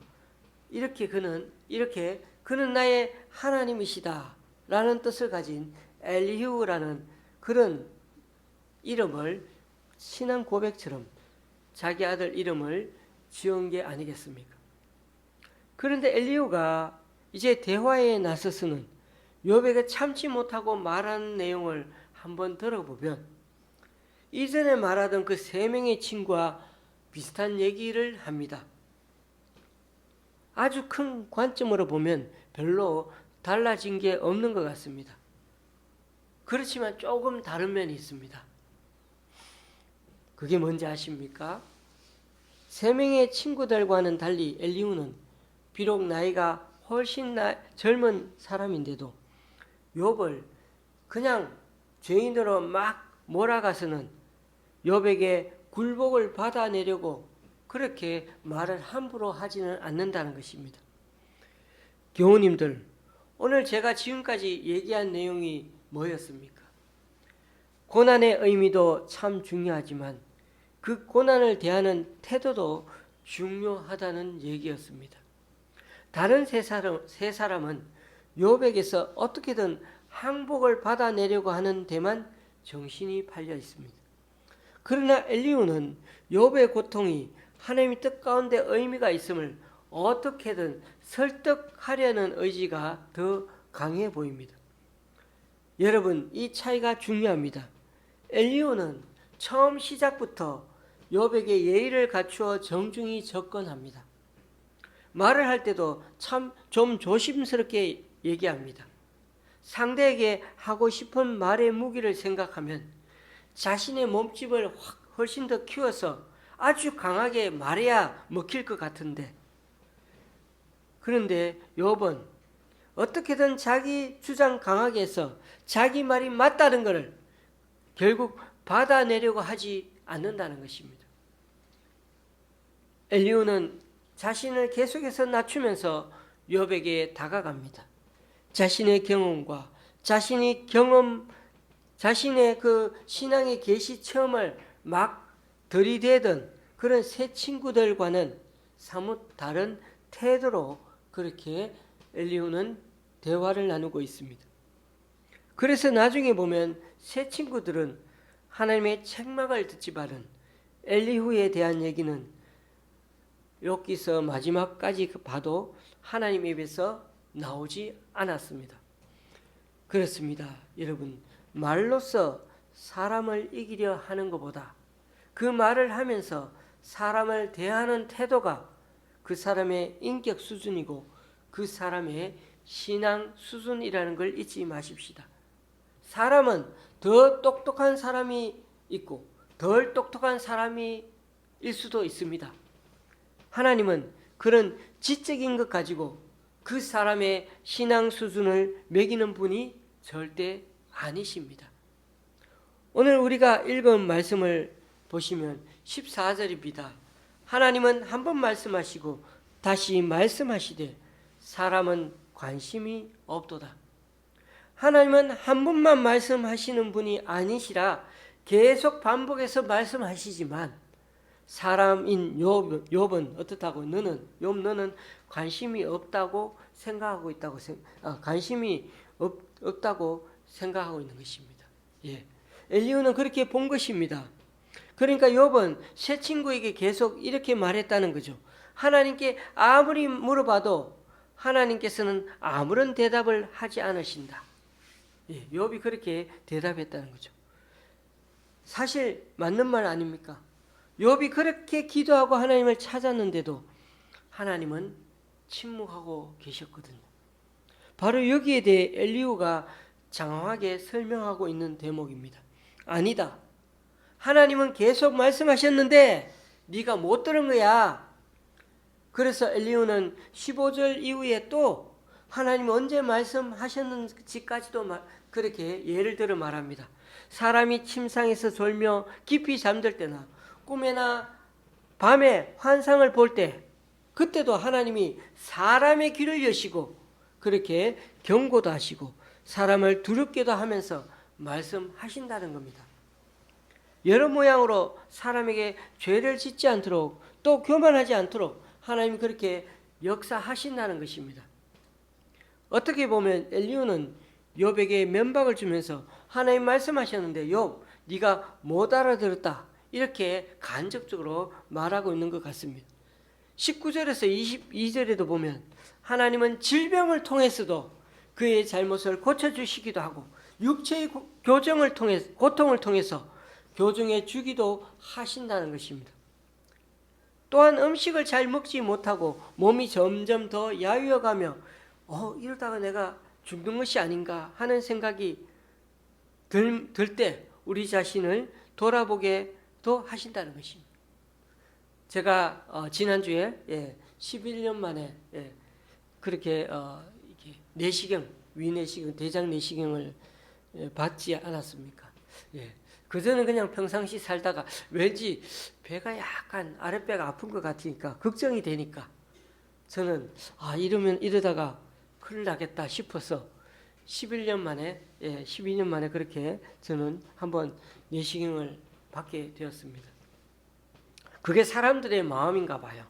A: 그는 나의 하나님이시다 라는 뜻을 가진 엘리후라는 그런 이름을 신앙 고백처럼 자기 아들 이름을 지은 게 아니겠습니까? 그런데 엘리후가 이제 대화에 나서서는 욥에게 참지 못하고 말하는 내용을 한번 들어보면 이전에 말하던 그 세 명의 친구와 비슷한 얘기를 합니다. 아주 큰 관점으로 보면 별로 달라진 게 없는 것 같습니다. 그렇지만 조금 다른 면이 있습니다. 그게 뭔지 아십니까? 세 명의 친구들과는 달리 엘리후는 비록 나이가 훨씬 젊은 사람인데도 욥을 그냥 죄인으로 막 몰아가서는 욥에게 굴복을 받아내려고 그렇게 말을 함부로 하지는 않는다는 것입니다. 교우님들, 오늘 제가 지금까지 얘기한 내용이 뭐였습니까? 고난의 의미도 참 중요하지만 그 고난을 대하는 태도도 중요하다는 얘기였습니다. 다른 세 사람은 욥에게서 어떻게든 항복을 받아내려고 하는 데만 정신이 팔려 있습니다. 그러나 엘리후는 욥의 고통이 하나님의 뜻 가운데 의미가 있음을 어떻게든 설득하려는 의지가 더 강해 보입니다. 여러분, 이 차이가 중요합니다. 엘리후는 처음 시작부터 욥에게 예의를 갖추어 정중히 접근합니다. 말을 할 때도 참 좀 조심스럽게 얘기합니다. 상대에게 하고 싶은 말의 무기를 생각하면 자신의 몸집을 훨씬 더 키워서 아주 강하게 말해야 먹힐 것 같은데, 그런데 욥은 어떻게든 자기 주장 강하게 해서 자기 말이 맞다는 것을 결국 받아내려고 하지 않는다는 것입니다. 엘리후는 자신을 계속해서 낮추면서 욥에게 다가갑니다. 자신의 경험과 자신의 그 신앙의 계시 체험을 막 들이대던 그런 새 친구들과는 사뭇 다른 태도로 그렇게 엘리후는 대화를 나누고 있습니다. 그래서 나중에 보면 새 친구들은 하나님의 책망을 듣지 말은 엘리후에 대한 얘기는 욥기서 마지막까지 봐도 하나님 입에서 나오지 않았습니다. 그렇습니다. 여러분, 말로써 사람을 이기려 하는 것보다 그 말을 하면서 사람을 대하는 태도가 그 사람의 인격 수준이고 그 사람의 신앙 수준이라는 걸 잊지 마십시다. 사람은 더 똑똑한 사람이 있고 덜 똑똑한 사람이 일 수도 있습니다. 하나님은 그런 지적인 것 가지고 그 사람의 신앙 수준을 매기는 분이 절대 아니십니다. 오늘 우리가 읽은 말씀을 보시면 14절입니다. 하나님은 한 번 말씀하시고 다시 말씀하시되 사람은 관심이 없도다. 하나님은 한 번만 말씀하시는 분이 아니시라 계속 반복해서 말씀하시지만 사람인 욥은 어떻다고? 너는 관심이 없다고 생각하고 있다고 관심이 없다고 생각하고 있는 것입니다. 예. 엘리후는 그렇게 본 것입니다. 그러니까 욥은 새 친구에게 계속 이렇게 말했다는 거죠. 하나님께 아무리 물어봐도 하나님께서는 아무런 대답을 하지 않으신다. 예, 욥이 그렇게 대답했다는 거죠. 사실 맞는 말 아닙니까? 욥이 그렇게 기도하고 하나님을 찾았는데도 하나님은 침묵하고 계셨거든요. 바로 여기에 대해 엘리후가 장황하게 설명하고 있는 대목입니다. 아니다. 하나님은 계속 말씀하셨는데 네가 못 들은 거야. 그래서 엘리후는 15절 이후에 또 하나님 언제 말씀하셨는지까지도 그렇게 예를 들어 말합니다. 사람이 침상에서 졸며 깊이 잠들 때나 꿈에나 밤에 환상을 볼 때 그때도 하나님이 사람의 귀를 여시고 그렇게 경고도 하시고 사람을 두렵게도 하면서 말씀하신다는 겁니다. 여러 모양으로 사람에게 죄를 짓지 않도록 또 교만하지 않도록 하나님이 그렇게 역사하신다는 것입니다. 어떻게 보면 엘리후는 욥에게 면박을 주면서 하나님 말씀하셨는데 욥 네가 못 알아들었다 이렇게 간접적으로 말하고 있는 것 같습니다. 19절에서 22절에도 보면 하나님은 질병을 통해서도 그의 잘못을 고쳐주시기도 하고 육체의 고통을 통해서 교정해 주기도 하신다는 것입니다. 또한 음식을 잘 먹지 못하고 몸이 점점 더 야위어가며 이러다가 내가 죽는 것이 아닌가 하는 생각이 들 때 우리 자신을 돌아보게도 하신다는 것입니다. 제가 지난주에 11년 만에 그렇게 내시경, 위내시경, 대장 내시경을 받지 않았습니까? 그전에 그냥 평상시 살다가 왠지 배가 약간 아랫배가 아픈 것 같으니까 걱정이 되니까 저는 이러다가 큰일 나겠다 싶어서 12년 만에 그렇게 저는 한번 내시경을 받게 되었습니다. 그게 사람들의 마음인가 봐요.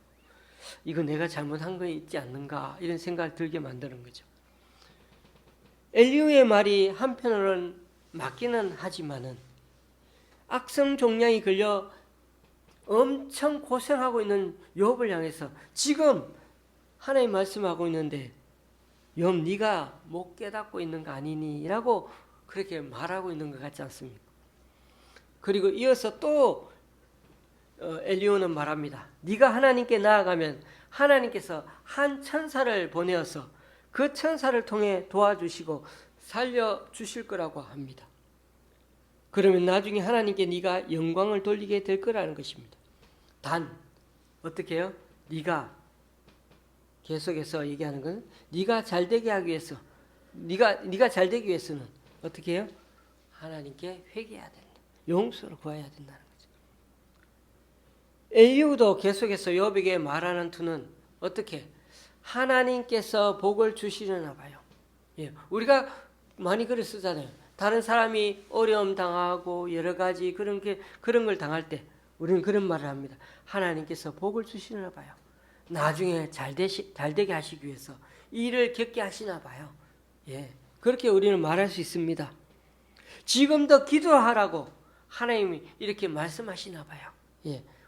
A: 이거 내가 잘못한 거 있지 않는가 이런 생각을 들게 만드는 거죠. 엘리후의 말이 한편으로는 맞기는 하지만은 악성 종양이 걸려 엄청 고생하고 있는 욥을 향해서 지금 하나님 말씀하고 있는데 욥 네가 못 깨닫고 있는 거 아니니? 라고 그렇게 말하고 있는 것 같지 않습니까? 그리고 이어서 또 엘리후는 말합니다. 네가 하나님께 나아가면 하나님께서 한 천사를 보내어서 그 천사를 통해 도와주시고 살려주실 거라고 합니다. 그러면 나중에 하나님께 네가 영광을 돌리게 될 거라는 것입니다. 단 어떻게 해요? 네가 계속해서 얘기하는 건 네가 잘되게 하기 위해서 네가 잘되기 위해서는 어떻게 해요? 하나님께 회개해야 된다. 용서를 구해야 된다는 거죠. 엘리후도 계속해서 욥에게 말하는 투는 어떻게? 하나님께서 복을 주시려나 봐요. 우리가 많이 글을 쓰잖아요. 다른 사람이 어려움 당하고 여러 가지 그런 걸 당할 때 우리는 그런 말을 합니다. 하나님께서 복을 주시나 봐요. 나중에 잘 되게 하시기 위해서 일을 겪게 하시나 봐요. 그렇게 우리는 말할 수 있습니다. 지금도 기도하라고 하나님이 이렇게 말씀하시나 봐요.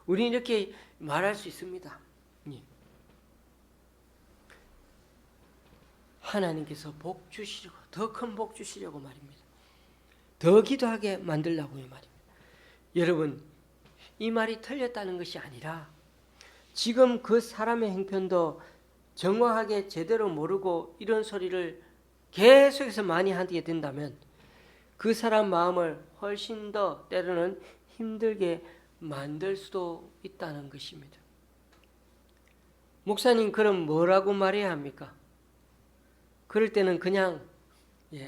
A: 우리는 이렇게 말할 수 있습니다. 하나님께서 복 주시려고 더 큰 복 주시려고 말입니다. 더 기도하게 만들려고요 말입니다. 여러분 이 말이 틀렸다는 것이 아니라 지금 그 사람의 형편도 정확하게 제대로 모르고 이런 소리를 계속해서 많이 하게 된다면 그 사람 마음을 훨씬 더 때로는 힘들게 만들 수도 있다는 것입니다. 목사님 그럼 뭐라고 말해야 합니까? 그럴 때는 그냥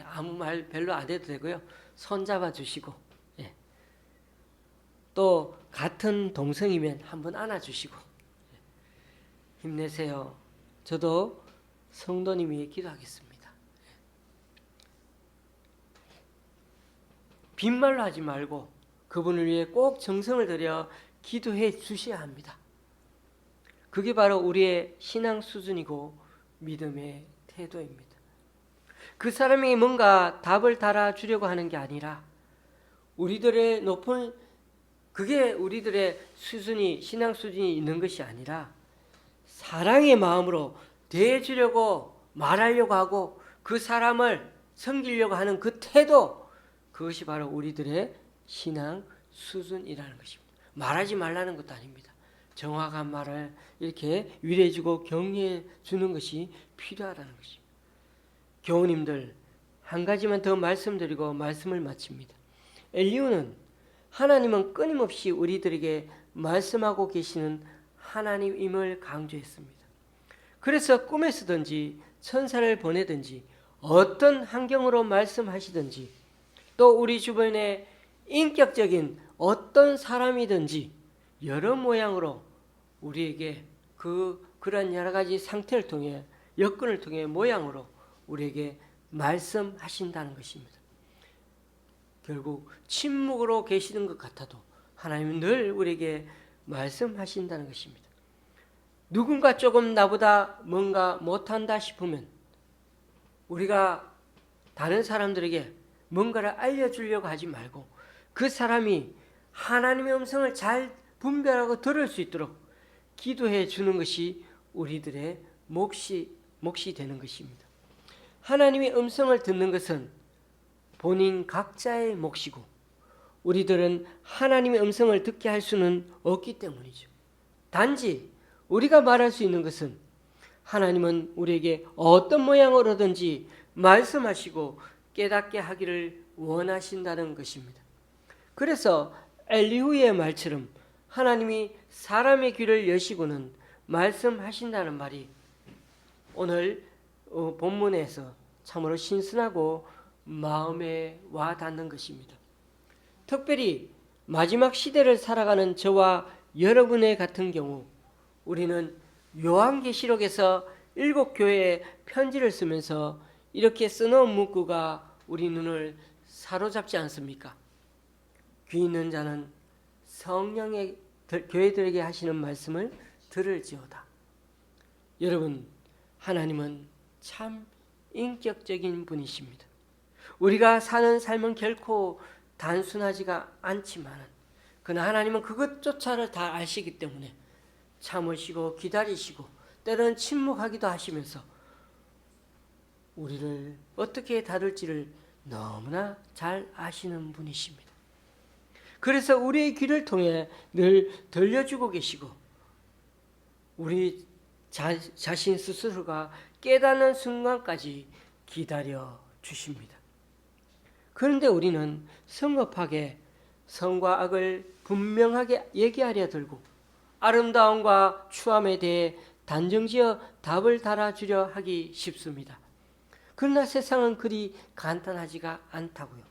A: 아무 말 별로 안 해도 되고요. 손 잡아 주시고 또 같은 동성이면 한번 안아 주시고 힘내세요. 저도 성도님 위해 기도하겠습니다. 빈말로 하지 말고 그분을 위해 꼭 정성을 들여 기도해 주셔야 합니다. 그게 바로 우리의 신앙 수준이고 믿음의 태도입니다. 그 사람이 뭔가 답을 달아주려고 하는 게 아니라 우리들의 그게 우리들의 수준이 신앙 수준이 있는 것이 아니라 사랑의 마음으로 대해주려고 말하려고 하고 그 사람을 섬기려고 하는 그 태도 그것이 바로 우리들의 신앙 수준이라는 것입니다. 말하지 말라는 것도 아닙니다. 정확한 말을 이렇게 위로해주고 격려해 주는 것이 필요하다는 것입니다. 교우님들 한 가지만 더 말씀드리고 말씀을 마칩니다. 엘리후는 하나님은 끊임없이 우리들에게 말씀하고 계시는 하나님임을 강조했습니다. 그래서 꿈에서든지 천사를 보내든지 어떤 환경으로 말씀하시든지 또 우리 주변에 인격적인 어떤 사람이든지 여러 모양으로 우리에게 그런 여러 가지 상태를 통해 여건을 통해 모양으로 우리에게 말씀하신다는 것입니다. 결국 침묵으로 계시는 것 같아도 하나님은 늘 우리에게 말씀하신다는 것입니다. 누군가 조금 나보다 뭔가 못한다 싶으면 우리가 다른 사람들에게 뭔가를 알려주려고 하지 말고 그 사람이 하나님의 음성을 잘 분별하고 들을 수 있도록 기도해 주는 것이 우리들의 몫이 되는 것입니다. 하나님의 음성을 듣는 것은 본인 각자의 몫이고 우리들은 하나님의 음성을 듣게 할 수는 없기 때문이죠. 단지 우리가 말할 수 있는 것은 하나님은 우리에게 어떤 모양으로든지 말씀하시고 깨닫게 하기를 원하신다는 것입니다. 그래서 엘리후의 말처럼 하나님이 사람의 귀를 여시고는 말씀하신다는 말이 오늘 본문에서 참으로 신선하고 마음에 와 닿는 것입니다. 특별히 마지막 시대를 살아가는 저와 여러분의 같은 경우 우리는 요한계시록에서 7교회에 편지를 쓰면서 이렇게 써놓은 문구가 우리 눈을 사로잡지 않습니까? 귀 있는 자는 성령의 교회들에게 하시는 말씀을 들을지어다. 여러분, 하나님은 참 인격적인 분이십니다. 우리가 사는 삶은 결코 단순하지가 않지만 그러나 하나님은 그것조차를 다 아시기 때문에 참으시고 기다리시고 때로는 침묵하기도 하시면서 우리를 어떻게 다룰지를 너무나 잘 아시는 분이십니다. 그래서 우리의 귀를 통해 늘 들려주고 계시고 우리 자신 스스로가 깨닫는 순간까지 기다려 주십니다. 그런데 우리는 성급하게 선과 악을 분명하게 얘기하려 들고 아름다움과 추함에 대해 단정지어 답을 달아주려 하기 쉽습니다. 그러나 세상은 그리 간단하지가 않다고요.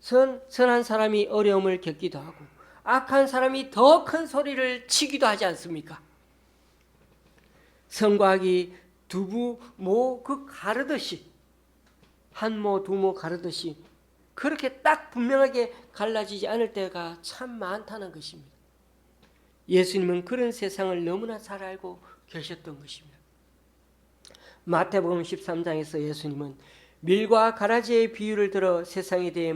A: 선한 사람이 어려움을 겪기도 하고 악한 사람이 더 큰 소리를 치기도 하지 않습니까? 선과 악이 두부 모 가르듯이 한모 두모 가르듯이 그렇게 딱 분명하게 갈라지지 않을 때가 참 많다는 것입니다. 예수님은 그런 세상을 너무나 잘 알고 계셨던 것입니다. 마태복음 13장에서 예수님은 밀과 가라지의 비유를 들어 세상에 대해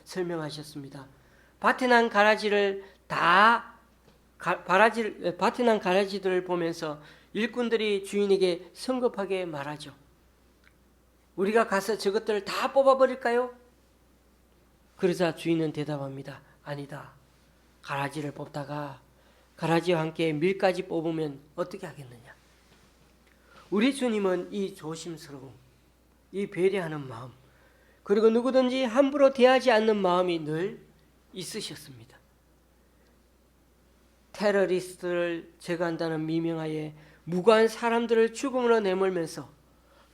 A: 설명하셨습니다. 밭에 난 가라지들을 보면서 일꾼들이 주인에게 성급하게 말하죠. 우리가 가서 저것들을 다 뽑아버릴까요? 그러자 주인은 대답합니다. 아니다. 가라지를 뽑다가 가라지와 함께 밀까지 뽑으면 어떻게 하겠느냐. 우리 주님은 이 조심스러움, 이 배려하는 마음, 그리고 누구든지 함부로 대하지 않는 마음이 늘 있으셨습니다. 테러리스트를 제거한다는 미명하에 무고한 사람들을 죽음으로 내몰면서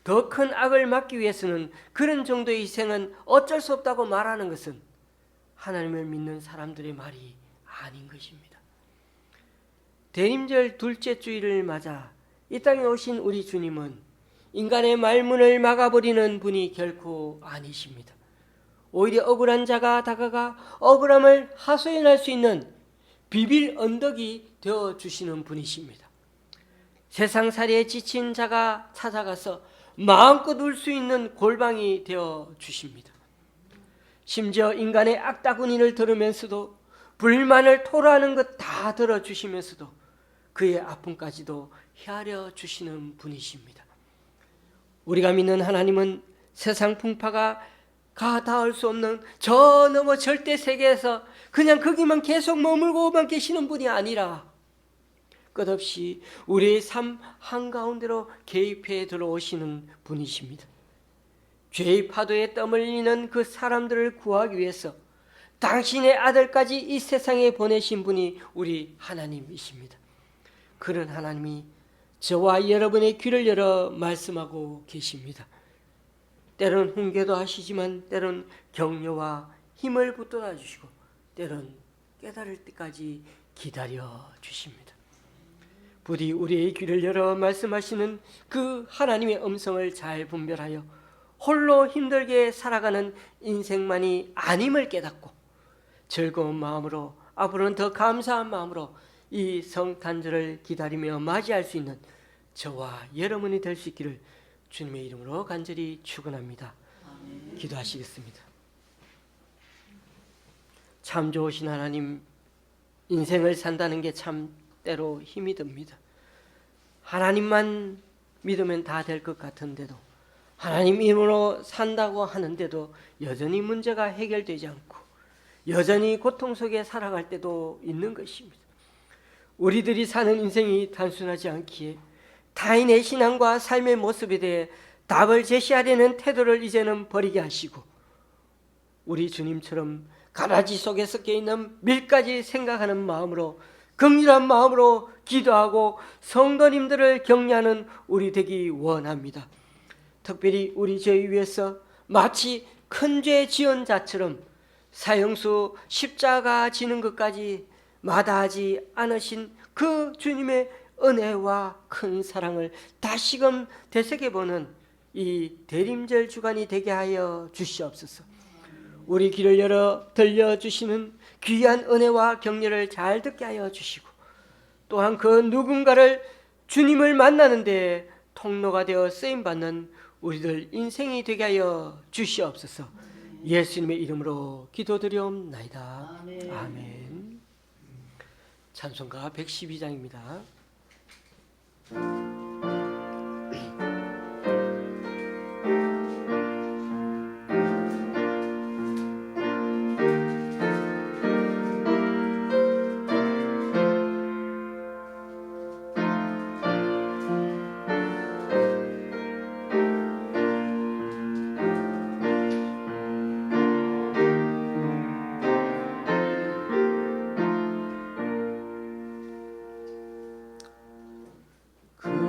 A: 더 큰 악을 막기 위해서는 그런 정도의 희생은 어쩔 수 없다고 말하는 것은 하나님을 믿는 사람들의 말이 아닌 것입니다. 대림절 둘째 주일을 맞아 이 땅에 오신 우리 주님은 인간의 말문을 막아버리는 분이 결코 아니십니다. 오히려 억울한 자가 다가가 억울함을 하소연할 수 있는 비빌 언덕이 되어주시는 분이십니다. 세상살이에 지친 자가 찾아가서 마음껏 울 수 있는 골방이 되어주십니다. 심지어 인간의 악다구니를 들으면서도 불만을 토로하는 것 다 들어주시면서도 그의 아픔까지도 헤아려 주시는 분이십니다. 우리가 믿는 하나님은 세상 풍파가 닿을 수 없는 저 너머 절대 세계에서 그냥 거기만 계속 머물고만 계시는 분이 아니라 끝없이 우리의 삶 한가운데로 개입해 들어오시는 분이십니다. 죄의 파도에 떠밀리는 그 사람들을 구하기 위해서 당신의 아들까지 이 세상에 보내신 분이 우리 하나님이십니다. 그런 하나님이 저와 여러분의 귀를 열어 말씀하고 계십니다. 때론 훈계도 하시지만 때론 격려와 힘을 붙들어 주시고 때론 깨달을 때까지 기다려 주십니다. 부디 우리의 귀를 열어 말씀하시는 그 하나님의 음성을 잘 분별하여 홀로 힘들게 살아가는 인생만이 아님을 깨닫고 즐거운 마음으로 앞으로는 더 감사한 마음으로 이 성탄절을 기다리며 맞이할 수 있는 저와 여러분이 될 수 있기를 주님의 이름으로 간절히 축원합니다. 기도하시겠습니다. 참 좋으신 하나님, 인생을 산다는 게 참 때로 힘이 듭니다. 하나님만 믿으면 다 될 것 같은데도, 하나님 이름으로 산다고 하는데도 여전히 문제가 해결되지 않고 여전히 고통 속에 살아갈 때도 있는 것입니다. 우리들이 사는 인생이 단순하지 않기에 타인의 신앙과 삶의 모습에 대해 답을 제시하려는 태도를 이제는 버리게 하시고 우리 주님처럼 가라지 속에 섞여 있는 밀까지 생각하는 마음으로 긍휼한 마음으로 기도하고 성도님들을 격려하는 우리 되기 원합니다. 특별히 우리 죄 위에서 마치 큰 죄 지은 자처럼 사형수 십자가 지는 것까지 마다하지 않으신 그 주님의 은혜와 큰 사랑을 다시금 되새겨보는 이 대림절 주간이 되게 하여 주시옵소서. 우리 귀를 열어 들려주시는 귀한 은혜와 격려를 잘 듣게 하여 주시고 또한 그 누군가를 주님을 만나는 데 통로가 되어 쓰임받는 우리들 인생이 되게 하여 주시옵소서. 예수님의 이름으로 기도드리옵나이다. 아멘. 찬송가 112장입니다. 그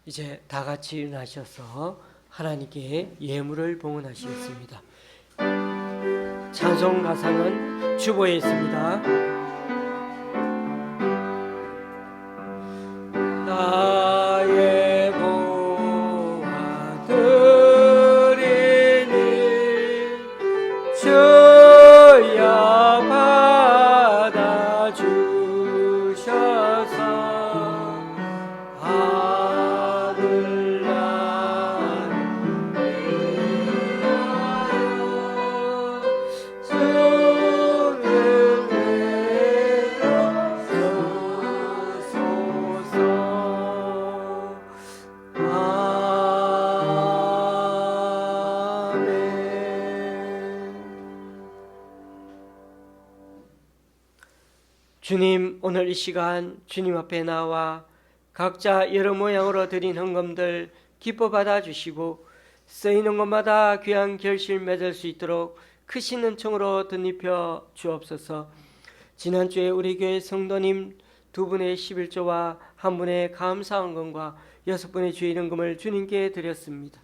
A: 이제 다 같이 일어나셔서 하나님께 예물을 봉헌하시겠습니다. 찬송 가사는 주보에 있습니다. 나의 보화 드리니 주여 받아 주셔서 주님, 오늘 이 시간 주님 앞에 나와 각자 여러 모양으로 드린 헌금들 기뻐 받아주시고 쓰이는 곳마다 귀한 결실 맺을 수 있도록 크신 은총으로 덧입혀 주옵소서. 지난주에 우리 교회 성도님 2분의 11조와 1분의 감사 헌금과 6분의 주의 헌금을 주님께 드렸습니다.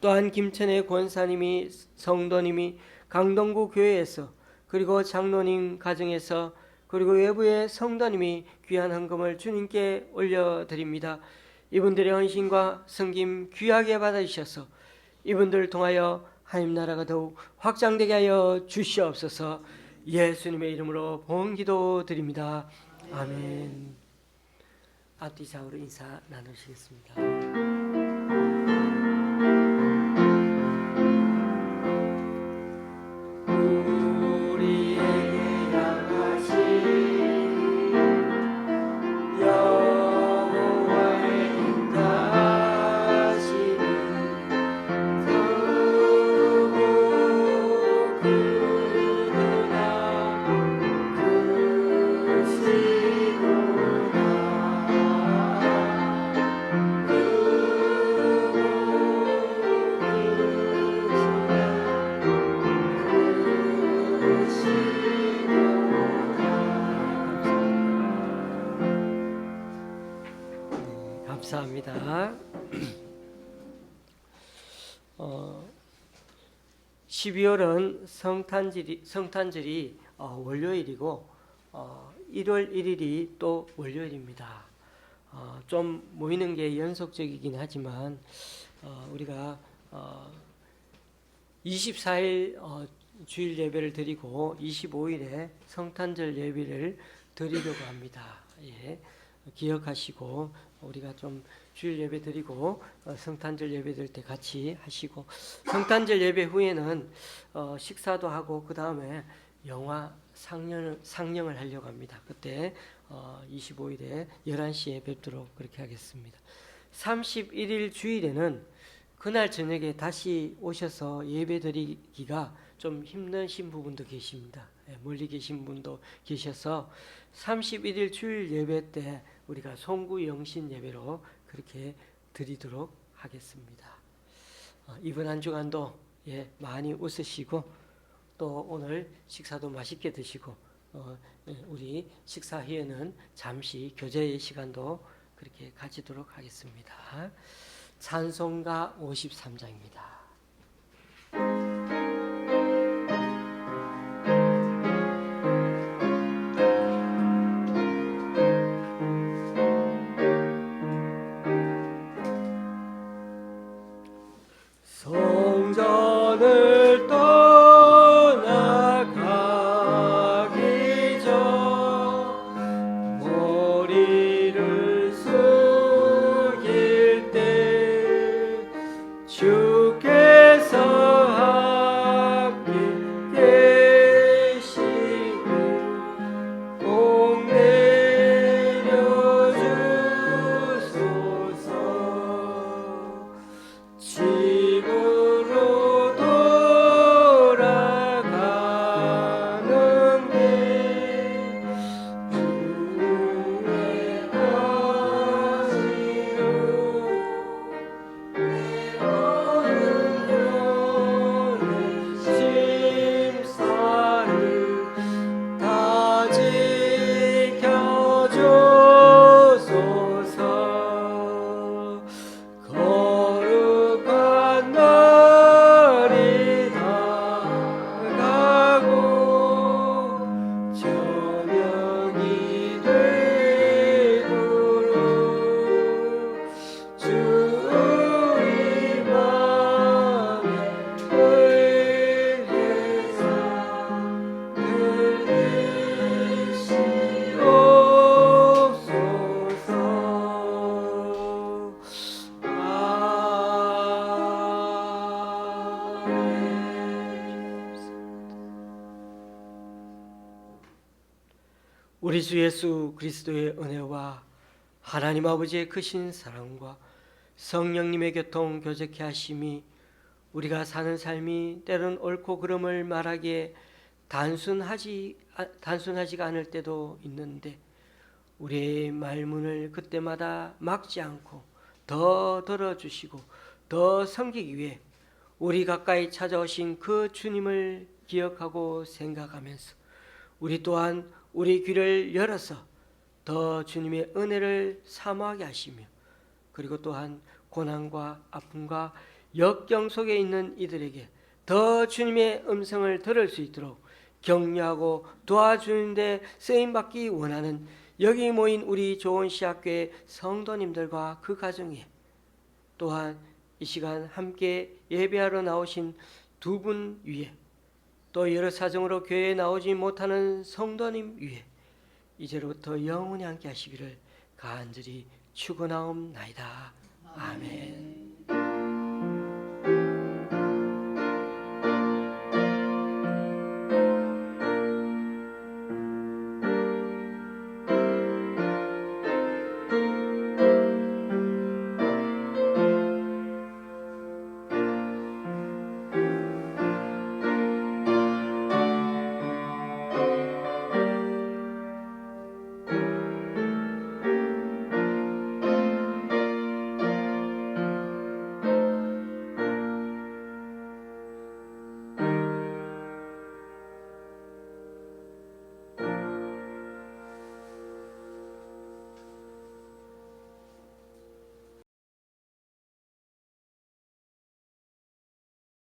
A: 또한 김천의 권사님이 성도님이 강동구 교회에서 그리고 장로님 가정에서 그리고 외부의 성도님이 귀한 헌금을 주님께 올려드립니다. 이분들의 헌신과 섬김 귀하게 받아주셔서 이분들을 통하여 하나님 나라가 더욱 확장되게 하여 주시옵소서. 예수님의 이름으로 봉기도 드립니다. 아멘. 앞뒤 좌우로 인사 나누시겠습니다. 감사합니다. 12월은 성탄절이 월요일이고 1월 1일이 또 월요일입니다. 좀 모이는 게 연속적이긴 하지만 우리가 24일 주일 예배를 드리고 25일에 성탄절 예배를 드리려고 합니다. 예. 기억하시고 우리가 좀 주일 예배 드리고 성탄절 예배 드릴 때 같이 하시고, 성탄절 예배 후에는 식사도 하고 그 다음에 영화 상영을 하려고 합니다. 그때 25일에 11시에 뵙도록 그렇게 하겠습니다. 31일 주일에는 그날 저녁에 다시 오셔서 예배 드리기가 좀 힘드신 부분도 계십니다. 멀리 계신 분도 계셔서 31일 주일 예배 때 우리가 송구 영신 예배로 그렇게 드리도록 하겠습니다. 이번 한 주간도 많이 웃으시고 또 오늘 식사도 맛있게 드시고 우리 식사 후에는 잠시 교제의 시간도 그렇게 가지도록 하겠습니다. 찬송가 53장입니다. 성전을 떠나가기 전 머리를 숙일 때 우리 주 예수 그리스도의 은혜와 하나님 아버지의 크신 사랑과 성령님의 교통 교제케 하심이 우리가 사는 삶이 때론 옳고 그름을 말하기에 단순하지가 않을 때도 있는데 우리의 말문을 그때마다 막지 않고 더 들어주시고 더 섬기기 위해 우리 가까이 찾아오신 그 주님을 기억하고 생각하면서 우리 또한 우리 귀를 열어서 더 주님의 은혜를 사모하게 하시며 그리고 또한 고난과 아픔과 역경 속에 있는 이들에게 더 주님의 음성을 들을 수 있도록 격려하고 도와주는 데 쓰임받기 원하는 여기 모인 우리 조원시학교의 성도님들과 그 가정에 또한 이 시간 함께 예배하러 나오신 두 분 위에 또 여러 사정으로 교회에 나오지 못하는 성도님 위에 이제로부터 영원히 함께 하시기를 간절히 축원하옵나이다. 아멘.